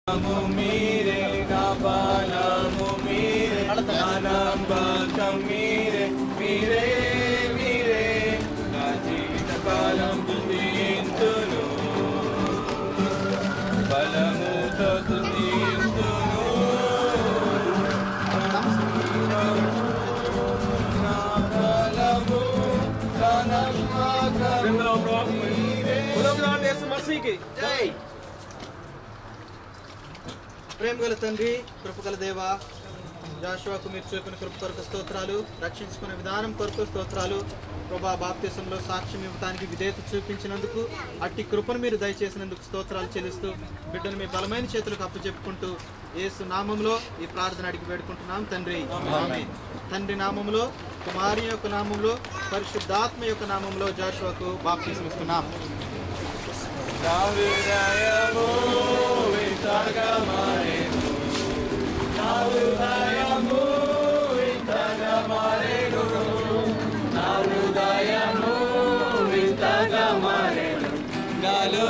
Mumire, Gabala, Mumire, Anamba, Kamire, Mire, Mire, Najita Balam, Tunu, Balamuta, Tunu, Nabalamu, Kanamaka, Mire, ప్రేమ గల తండ్రి కృపగల దేవా జాషువాకు మీరు చూపిన కృప కొరకు స్తోత్రాలు రక్షించుకునే విధానం కొరకు స్తోత్రాలు ప్రభా బాప్తిసంలో సాక్ష్యం ఇవ్వడానికి విధేయత చూపించినందుకు అట్టి కృపను మీరు దయచేసినందుకు స్తోత్రాలు చెల్లిస్తూ బిడ్డను మీ బలమైన చేతులకు అప్పచెప్పుకుంటూ యేసు నామంలో ఈ ప్రార్థన అడిగి వేడుకుంటున్నాం తండ్రి ఆమేన్. తండ్రి నామంలో కుమారి యొక్క నామంలో పరిశుద్ధాత్మ యొక్క నామంలో జాషువాకు బాప్తిసం ఇస్తున్నాం. Navidayamo, Vitagamare, Navidayamo, Vitagamare, Navidayamo, Vitagamare, Galo